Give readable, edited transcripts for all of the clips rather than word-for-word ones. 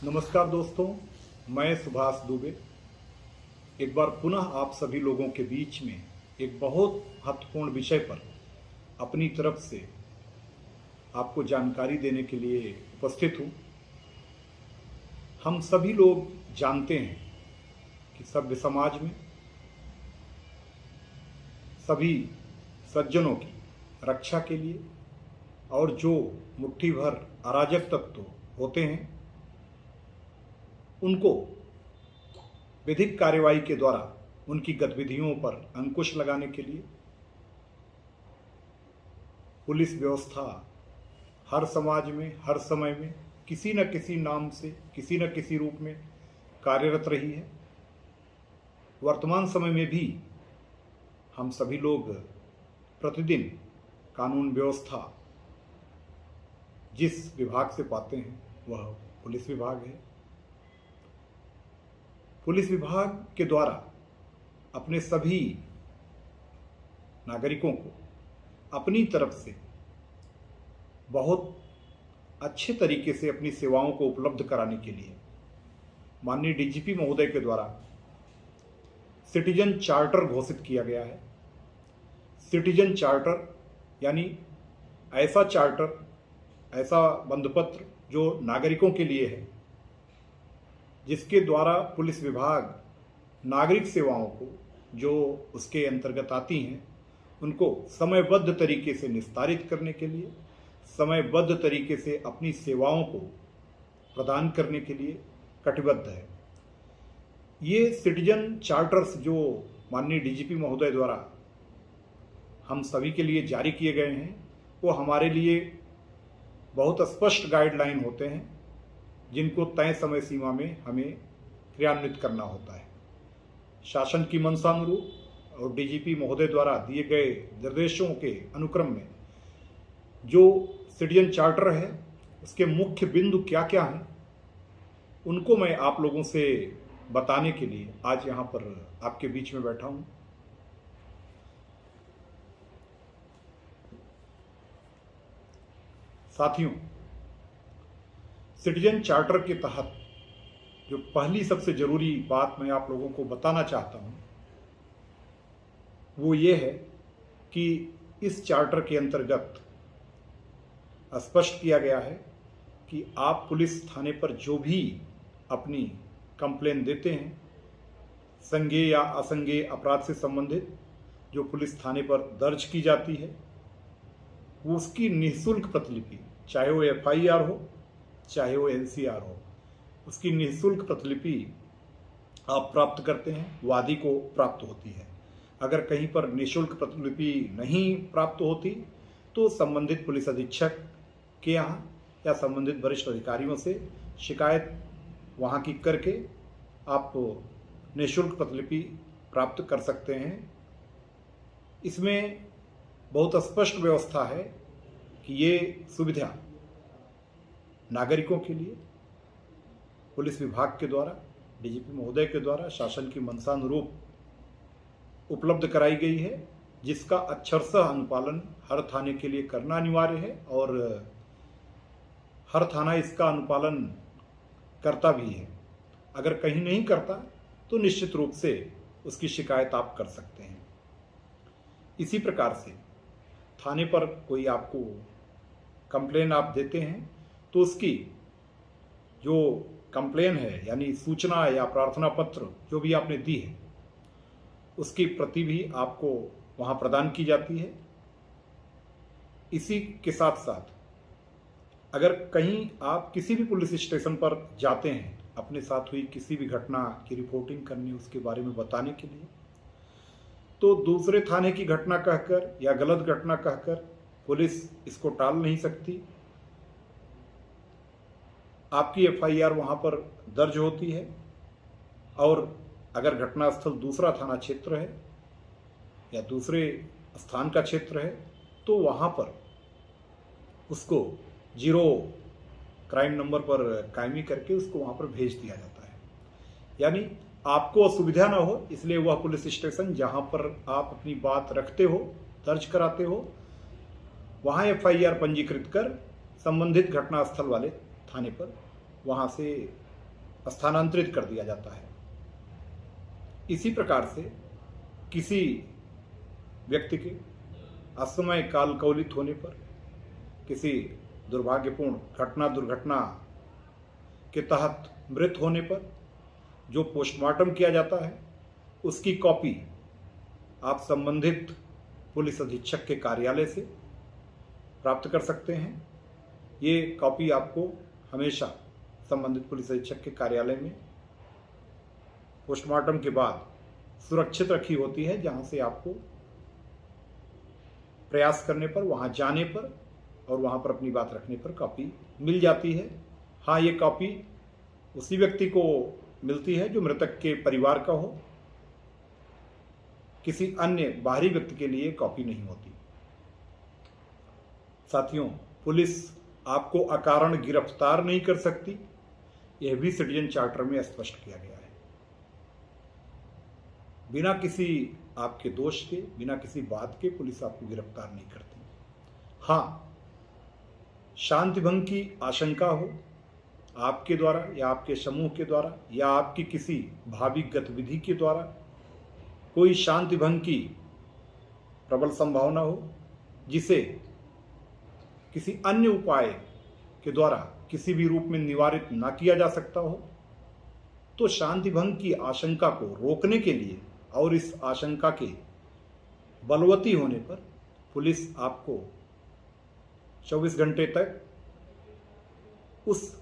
नमस्कार दोस्तों, मैं सुभाष दुबे एक बार पुनः आप सभी लोगों के बीच में एक बहुत महत्वपूर्ण विषय पर अपनी तरफ से आपको जानकारी देने के लिए उपस्थित हूँ। हम सभी लोग जानते हैं कि सभ्य समाज में सभी सज्जनों की रक्षा के लिए और जो मुट्ठी भर अराजक तत्व होते हैं उनको विधिक कार्यवाही के द्वारा उनकी गतिविधियों पर अंकुश लगाने के लिए पुलिस व्यवस्था हर समाज में हर समय में किसी न किसी नाम से किसी न किसी रूप में कार्यरत रही है। वर्तमान समय में भी हम सभी लोग प्रतिदिन कानून व्यवस्था जिस विभाग से पाते हैं वह पुलिस विभाग है। पुलिस विभाग के द्वारा अपने सभी नागरिकों को अपनी तरफ से बहुत अच्छे तरीके से अपनी सेवाओं को उपलब्ध कराने के लिए माननीय डीजीपी महोदय के द्वारा सिटीजन चार्टर घोषित किया गया है। सिटीजन चार्टर यानी ऐसा चार्टर, ऐसा बंधपत्र जो नागरिकों के लिए है, जिसके द्वारा पुलिस विभाग नागरिक सेवाओं को जो उसके अंतर्गत आती हैं उनको समयबद्ध तरीके से निस्तारित करने के लिए, समयबद्ध तरीके से अपनी सेवाओं को प्रदान करने के लिए कटिबद्ध है। ये सिटीजन चार्टर्स जो माननीय डीजीपी महोदय द्वारा हम सभी के लिए जारी किए गए हैं वो हमारे लिए बहुत स्पष्ट गाइडलाइन होते हैं जिनको तय समय सीमा में हमें क्रियान्वित करना होता है। शासन की मंशानुरूप और डीजीपी महोदय द्वारा दिए गए निर्देशों के अनुक्रम में जो सिटीजन चार्टर है उसके मुख्य बिंदु क्या क्या हैं उनको मैं आप लोगों से बताने के लिए आज यहाँ पर आपके बीच में बैठा हूँ। साथियों, सिटीजन चार्टर के तहत जो पहली सबसे जरूरी बात मैं आप लोगों को बताना चाहता हूं वो ये है कि इस चार्टर के अंतर्गत स्पष्ट किया गया है कि आप पुलिस थाने पर जो भी अपनी कंप्लेन देते हैं संज्ञेय या असंज्ञेय अपराध से संबंधित जो पुलिस थाने पर दर्ज की जाती है उसकी निःशुल्क प्रतिलिपि, चाहे वो एफआईआर हो चाहे वो एनसीआर हो, उसकी निःशुल्क प्रतिलिपि आप प्राप्त करते हैं, वादी को प्राप्त होती है। अगर कहीं पर निःशुल्क प्रतिलिपि नहीं प्राप्त होती तो संबंधित पुलिस अधीक्षक के यहाँ या संबंधित वरिष्ठ अधिकारियों से शिकायत वहाँ की करके आप निःशुल्क प्रतिलिपि प्राप्त कर सकते हैं। इसमें बहुत स्पष्ट व्यवस्था है कि ये सुविधा नागरिकों के लिए पुलिस विभाग के द्वारा डीजीपी महोदय के द्वारा शासन की मंशानुरूप उपलब्ध कराई गई है, जिसका अक्षरशः अनुपालन हर थाने के लिए करना अनिवार्य है और हर थाना इसका अनुपालन करता भी है। अगर कहीं नहीं करता तो निश्चित रूप से उसकी शिकायत आप कर सकते हैं। इसी प्रकार से थाने पर कोई आपको कंप्लेन आप देते हैं तो उसकी जो कंप्लेन है यानी सूचना या प्रार्थना पत्र जो भी आपने दी है उसकी प्रति भी आपको वहां प्रदान की जाती है। इसी के साथ साथ अगर कहीं आप किसी भी पुलिस स्टेशन पर जाते हैं अपने साथ हुई किसी भी घटना की रिपोर्टिंग करनी, उसके बारे में बताने के लिए, तो दूसरे थाने की घटना कहकर या गलत घटना कहकर पुलिस इसको टाल नहीं सकती। आपकी एफआईआर वहां पर दर्ज होती है और अगर घटनास्थल दूसरा थाना क्षेत्र है या दूसरे स्थान का क्षेत्र है तो वहां पर उसको 0 क्राइम नंबर पर कायमी करके उसको वहां पर भेज दिया जाता है। यानी आपको असुविधा ना हो इसलिए वह पुलिस स्टेशन जहां पर आप अपनी बात रखते हो, दर्ज कराते हो, वहां एफआईआर पंजीकृत कर संबंधित घटनास्थल वाले थाने पर वहां से स्थानांतरित कर दिया जाता है। इसी प्रकार से किसी व्यक्ति के असमय कालकवलित होने पर, किसी दुर्भाग्यपूर्ण दुर्घटना के तहत मृत होने पर जो पोस्टमार्टम किया जाता है, उसकी कॉपी आप संबंधित पुलिस अधीक्षक के कार्यालय से प्राप्त कर सकते हैं। ये कॉपी आपको हमेशा संबंधित पुलिस अधीक्षक के कार्यालय में पोस्टमार्टम के बाद सुरक्षित रखी होती है, जहां से आपको प्रयास करने पर, वहां जाने पर और वहां पर अपनी बात रखने पर कॉपी मिल जाती है। हाँ, ये कॉपी उसी व्यक्ति को मिलती है जो मृतक के परिवार का हो, किसी अन्य बाहरी व्यक्ति के लिए कॉपी नहीं होती। साथियों, पुलिस आपको अकारण गिरफ्तार नहीं कर सकती, यह भी सिटीजन चार्टर में स्पष्ट किया गया है। बिना किसी आपके दोष के, बिना किसी बात के पुलिस आपको गिरफ्तार नहीं करती। हाँ, शांति भंग की आशंका हो आपके द्वारा या आपके समूह के द्वारा या आपकी किसी भावी गतिविधि के द्वारा, कोई शांति भंग की प्रबल संभावना हो जिसे किसी अन्य उपाय के द्वारा किसी भी रूप में निवारित ना किया जा सकता हो, तो शांति भंग की आशंका को रोकने के लिए और इस आशंका के बलवती होने पर पुलिस आपको 24 घंटे तक उस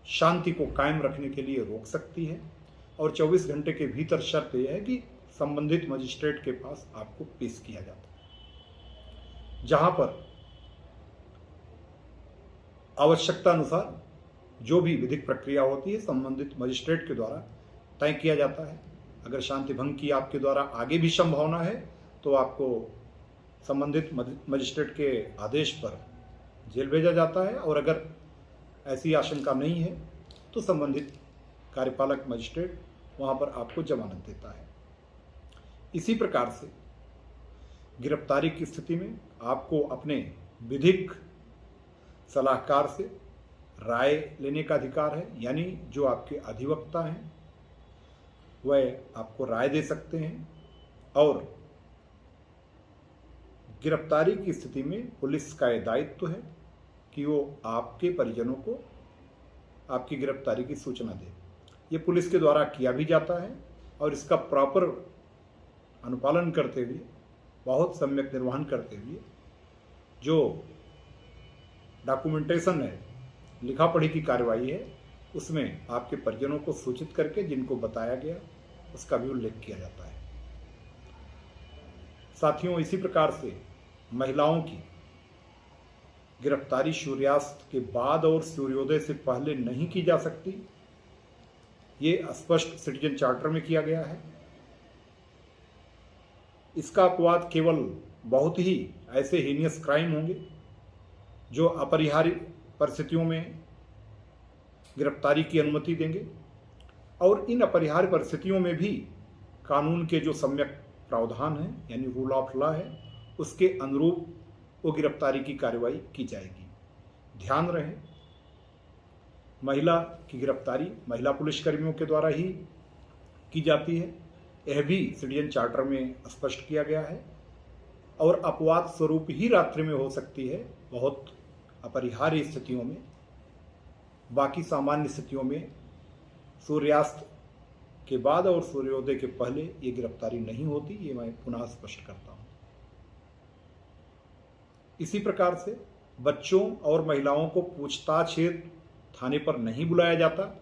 शांति को कायम रखने के लिए रोक सकती है। और 24 घंटे के भीतर शर्त यह है कि संबंधित मजिस्ट्रेट के पास आपको पेश किया जाता है, जहां पर आवश्यकता अनुसार जो भी विधिक प्रक्रिया होती है संबंधित मजिस्ट्रेट के द्वारा तय किया जाता है। अगर शांति भंग की आपके द्वारा आगे भी संभावना है तो आपको संबंधित मजिस्ट्रेट के आदेश पर जेल भेजा जाता है, और अगर ऐसी आशंका नहीं है तो संबंधित कार्यपालक मजिस्ट्रेट वहां पर आपको जमानत देता है। इसी प्रकार से गिरफ्तारी की स्थिति में आपको अपने विधिक सलाहकार से राय लेने का अधिकार है, यानी जो आपके अधिवक्ता हैं वह आपको राय दे सकते हैं। और गिरफ्तारी की स्थिति में पुलिस का यह दायित्व है कि वो आपके परिजनों को आपकी गिरफ्तारी की सूचना दे। ये पुलिस के द्वारा किया भी जाता है, और इसका प्रॉपर अनुपालन करते हुए, बहुत सम्यक निर्वहन करते हुए जो डॉक्यूमेंटेशन है, लिखा पढ़ी की कार्रवाई है, उसमें आपके परिजनों को सूचित करके जिनको बताया गया उसका भी उल्लेख किया जाता है। साथियों, इसी प्रकार से महिलाओं की गिरफ्तारी सूर्यास्त के बाद और सूर्योदय से पहले नहीं की जा सकती, ये स्पष्ट सिटीजन चार्टर में किया गया है। इसका अपवाद केवल बहुत ही ऐसे हीनियस क्राइम होंगे जो अपरिहार्य परिस्थितियों में गिरफ्तारी की अनुमति देंगे, और इन अपरिहार्य परिस्थितियों में भी कानून के जो सम्यक प्रावधान हैं, यानी रूल ऑफ लॉ है, उसके अनुरूप वो गिरफ्तारी की कार्रवाई की जाएगी। ध्यान रहे, महिला की गिरफ्तारी महिला पुलिसकर्मियों के द्वारा ही की जाती है, यह भी सिटीजन चार्टर में स्पष्ट किया गया है। और अपवाद स्वरूप ही रात्रि में हो सकती है, बहुत अपरिहार्य स्थितियों में। बाकी सामान्य स्थितियों में सूर्यास्त के बाद और सूर्योदय के पहले ये गिरफ्तारी नहीं होती, ये मैं पुनः स्पष्ट करता हूं। इसी प्रकार से बच्चों और महिलाओं को पूछताछ हेतु थाने पर नहीं बुलाया जाता।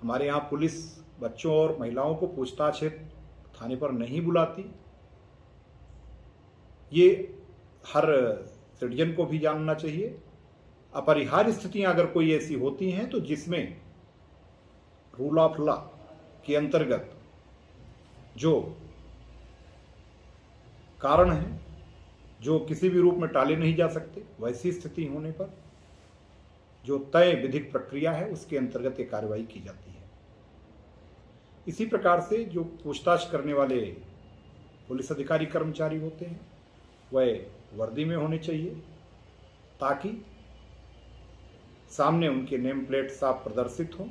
हमारे यहाँ पुलिस बच्चों और महिलाओं को पूछताछ हेतु थाने पर नहीं बुलाती। ये हर सिटीजन को भी जानना चाहिए। अपरिहार्य स्थितियां अगर कोई ऐसी होती हैं तो जिसमें रूल ऑफ लॉ के अंतर्गत जो कारण हैं, जो किसी भी रूप में टाले नहीं जा सकते, वैसी स्थिति होने पर जो तय विधिक प्रक्रिया है उसके अंतर्गत ये कार्रवाई की जाती है। इसी प्रकार से जो पूछताछ करने वाले पुलिस अधिकारी कर्मचारी होते हैं वह वर्दी में होने चाहिए, ताकि सामने उनके नेम प्लेट साफ प्रदर्शित हों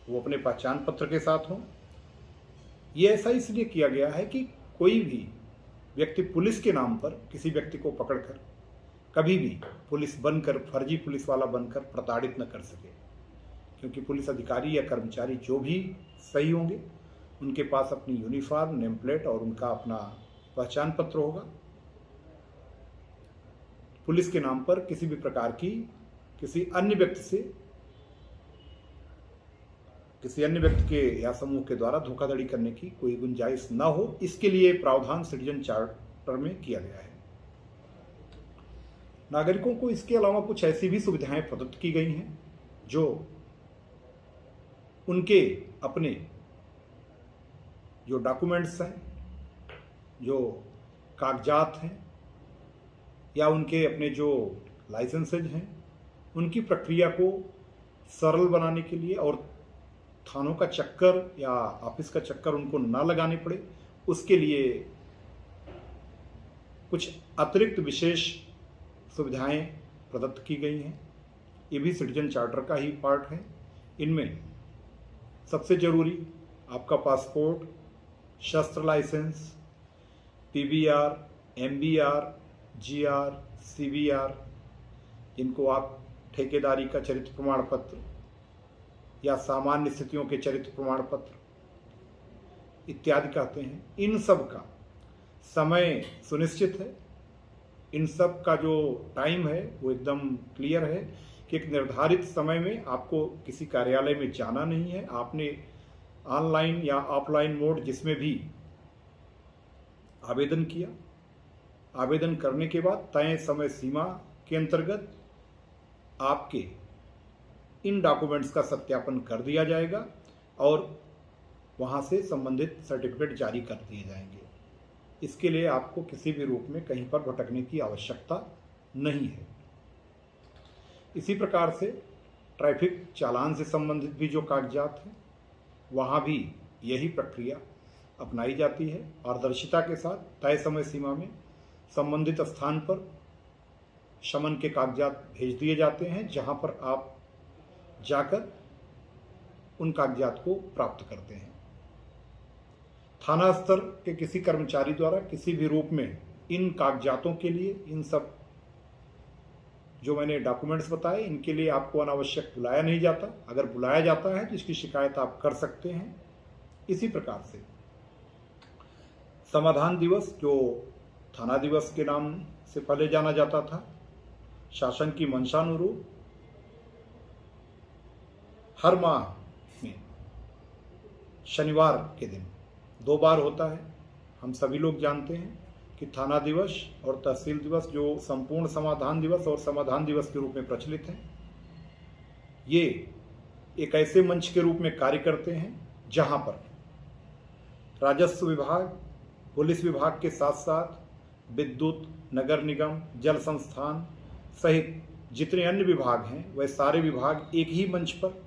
वो अपने पहचान पत्र के साथ हों। ये ऐसा इसलिए किया गया है कि कोई भी व्यक्ति पुलिस के नाम पर किसी व्यक्ति को पकड़कर कभी भी पुलिस बनकर, फर्जी पुलिस वाला बनकर प्रताड़ित न कर सके, क्योंकि पुलिस अधिकारी या कर्मचारी जो भी सही होंगे उनके पास अपनी यूनिफॉर्म, नेम प्लेट और उनका अपना पहचान पत्र होगा। पुलिस के नाम पर किसी भी प्रकार की किसी अन्य व्यक्ति के या समूह के द्वारा धोखाधड़ी करने की कोई गुंजाइश न हो, इसके लिए प्रावधान सिटीजन चार्टर में किया गया है। नागरिकों को इसके अलावा कुछ ऐसी भी सुविधाएं प्रदत्त की गई हैं जो उनके अपने जो डॉक्यूमेंट्स हैं, जो कागजात हैं या उनके अपने जो लाइसेंसेज हैं, उनकी प्रक्रिया को सरल बनाने के लिए और थानों का चक्कर या ऑफिस का चक्कर उनको ना लगाने पड़े, उसके लिए कुछ अतिरिक्त विशेष सुविधाएं प्रदत्त की गई हैं। ये भी सिटीजन चार्टर का ही पार्ट है। इनमें सबसे जरूरी आपका पासपोर्ट, शस्त्र licence, PBR, MBR, GR, CBR, जिनको आप ठेकेदारी का चरित्र प्रमाण पत्र या सामान्य स्थितियों के चरित्र प्रमाण पत्र इत्यादि कहते हैं। इन सब का समय सुनिश्चित है। इन सब का जो टाइम है वो एकदम क्लियर है कि एक निर्धारित समय में आपको किसी कार्यालय में जाना नहीं है। आपने ऑनलाइन या ऑफलाइन मोड जिसमें भी आवेदन किया, आवेदन करने के बाद तय समय सीमा के अंतर्गत आपके इन डॉक्यूमेंट्स का सत्यापन कर दिया जाएगा और वहां से संबंधित सर्टिफिकेट जारी कर दिए जाएंगे। इसके लिए आपको किसी भी रूप में कहीं पर भटकने की आवश्यकता नहीं है। इसी प्रकार से ट्रैफिक चालान से संबंधित भी जो कागजात हैं, वहां भी यही प्रक्रिया अपनाई जाती है। पारदर्शिता के साथ तय समय सीमा में संबंधित स्थान पर शमन के कागजात भेज दिए जाते हैं, जहां पर आप जाकर उन कागजात को प्राप्त करते हैं। थाना स्तर के किसी कर्मचारी द्वारा किसी भी रूप में इन कागजातों के लिए, इन सब जो मैंने डॉक्यूमेंट्स बताए, इनके लिए आपको अनावश्यक बुलाया नहीं जाता। अगर बुलाया जाता है तो इसकी शिकायत आप कर सकते हैं। इसी प्रकार से समाधान दिवस, जो थाना दिवस के नाम से पहले जाना जाता था, शासन की मंशानुरूप हर माह में शनिवार के दिन 2 बार होता है। हम सभी लोग जानते हैं कि थाना दिवस और तहसील दिवस, जो संपूर्ण समाधान दिवस और समाधान दिवस के रूप में प्रचलित हैं, ये एक ऐसे मंच के रूप में कार्य करते हैं जहां पर राजस्व विभाग, पुलिस विभाग के साथ साथ विद्युत, नगर निगम, जल संस्थान सहित जितने अन्य विभाग हैं, वह सारे विभाग एक ही मंच पर,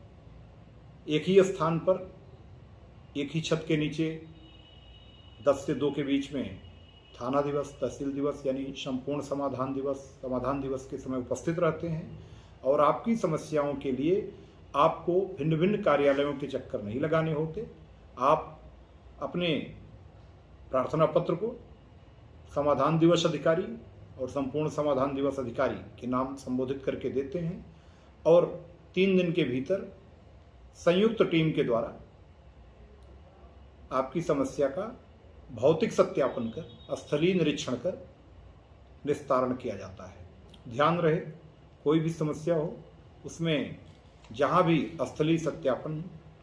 एक ही स्थान पर, एक ही छत के नीचे 10 से 2 के बीच में थाना दिवस, तहसील दिवस यानी संपूर्ण समाधान दिवस के समय उपस्थित रहते हैं। और आपकी समस्याओं के लिए आपको भिन्न भिन्न कार्यालयों के चक्कर नहीं लगाने होते। आप अपने प्रार्थना पत्र को समाधान दिवस अधिकारी और संपूर्ण समाधान दिवस अधिकारी के नाम संबोधित करके देते हैं और 3 दिन के भीतर संयुक्त टीम के द्वारा आपकी समस्या का भौतिक सत्यापन कर, स्थलीय निरीक्षण कर निस्तारण किया जाता है। ध्यान रहे, कोई भी समस्या हो उसमें जहां भी स्थलीय सत्यापन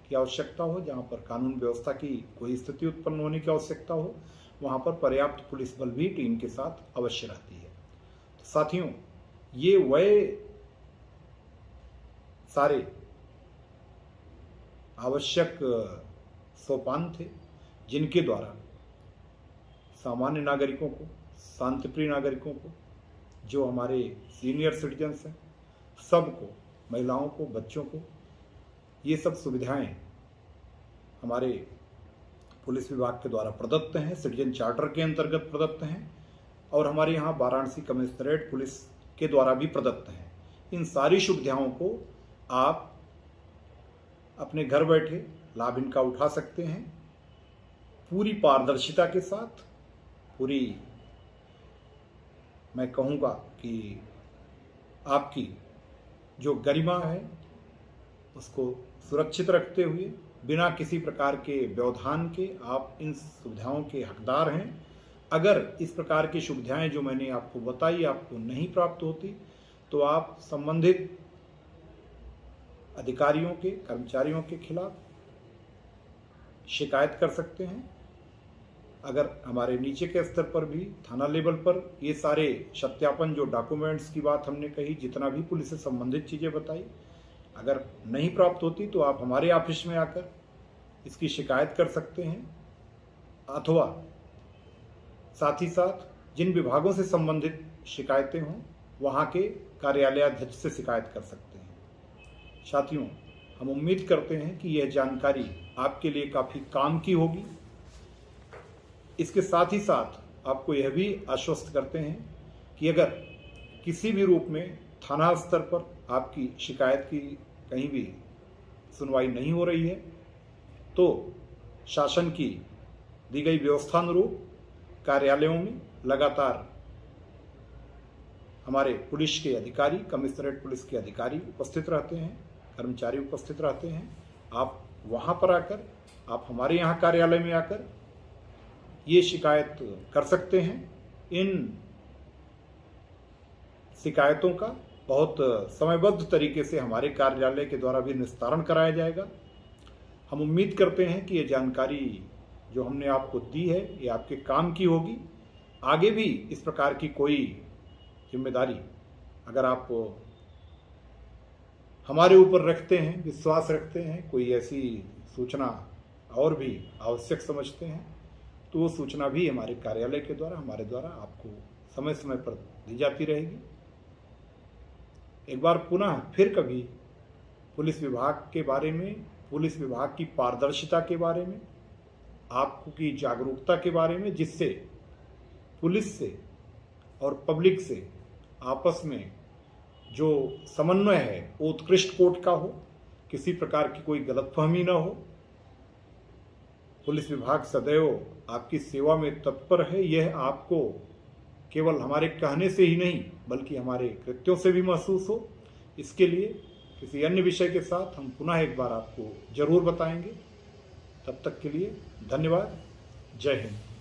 की आवश्यकता हो, जहां पर कानून व्यवस्था की कोई स्थिति उत्पन्न होने की आवश्यकता हो, वहां पर पर्याप्त पुलिस बल भी टीम के साथ अवश्य रहती है। तो साथियों, ये वह सारे आवश्यक सोपान थे जिनके द्वारा सामान्य नागरिकों को, शांतिप्रिय नागरिकों को, जो हमारे सीनियर सिटीजन्स हैं, सबको, महिलाओं को, बच्चों को, ये सब सुविधाएं हमारे पुलिस विभाग के द्वारा प्रदत्त हैं, सिटीजन चार्टर के अंतर्गत प्रदत्त हैं और हमारे यहाँ वाराणसी कमिश्नरेट पुलिस के द्वारा भी प्रदत्त हैं। इन सारी सुविधाओं को आप अपने घर बैठे लाभ इनका उठा सकते हैं, पूरी पारदर्शिता के साथ, पूरी मैं कहूँगा कि आपकी जो गरिमा है उसको सुरक्षित रखते हुए, बिना किसी प्रकार के व्यवधान के आप इन सुविधाओं के हकदार हैं। अगर इस प्रकार की सुविधाएं जो मैंने आपको बताई आपको नहीं प्राप्त होती तो आप संबंधित अधिकारियों के, कर्मचारियों के खिलाफ शिकायत कर सकते हैं। अगर हमारे नीचे के स्तर पर भी, थाना लेवल पर, ये सारे सत्यापन जो डॉक्यूमेंट्स की बात हमने कही, जितना भी पुलिस से संबंधित चीज़ें बताई, अगर नहीं प्राप्त होती तो आप हमारे ऑफिस में आकर इसकी शिकायत कर सकते हैं, अथवा साथ ही साथ जिन विभागों से संबंधित शिकायतें हों वहाँ के कार्यालयाध्यक्ष से शिकायत कर सकते हैं। साथियों, हम उम्मीद करते हैं कि यह जानकारी आपके लिए काफ़ी काम की होगी। इसके साथ ही साथ आपको यह भी आश्वस्त करते हैं कि अगर किसी भी रूप में थाना स्तर पर आपकी शिकायत की कहीं भी सुनवाई नहीं हो रही है तो शासन की दी गई व्यवस्थानुरूप कार्यालयों में लगातार हमारे पुलिस के अधिकारी, कमिश्नरेट पुलिस के अधिकारी उपस्थित रहते हैं, कर्मचारी उपस्थित रहते हैं। आप वहाँ पर आकर, आप हमारे यहाँ कार्यालय में आकर ये शिकायत कर सकते हैं। इन शिकायतों का बहुत समयबद्ध तरीके से हमारे कार्यालय के द्वारा भी निस्तारण कराया जाएगा। हम उम्मीद करते हैं कि ये जानकारी जो हमने आपको दी है ये आपके काम की होगी। आगे भी इस प्रकार की कोई जिम्मेदारी अगर आप हमारे ऊपर रखते हैं, विश्वास रखते हैं, कोई ऐसी सूचना और भी आवश्यक समझते हैं तो वो सूचना भी हमारे कार्यालय के द्वारा, हमारे द्वारा आपको समय समय पर दी जाती रहेगी। एक बार पुनः फिर कभी पुलिस विभाग के बारे में, पुलिस विभाग की पारदर्शिता के बारे में, आपको की जागरूकता के बारे में, जिससे पुलिस से और पब्लिक से आपस में जो समन्वय है वो उत्कृष्ट कोटि का हो, किसी प्रकार की कोई गलतफहमी न हो। पुलिस विभाग सदैव आपकी सेवा में तत्पर है। यह आपको केवल हमारे कहने से ही नहीं बल्कि हमारे कृत्यों से भी महसूस हो। इसके लिए किसी अन्य विषय के साथ हम पुनः एक बार आपको जरूर बताएंगे। तब तक के लिए धन्यवाद। जय हिंद।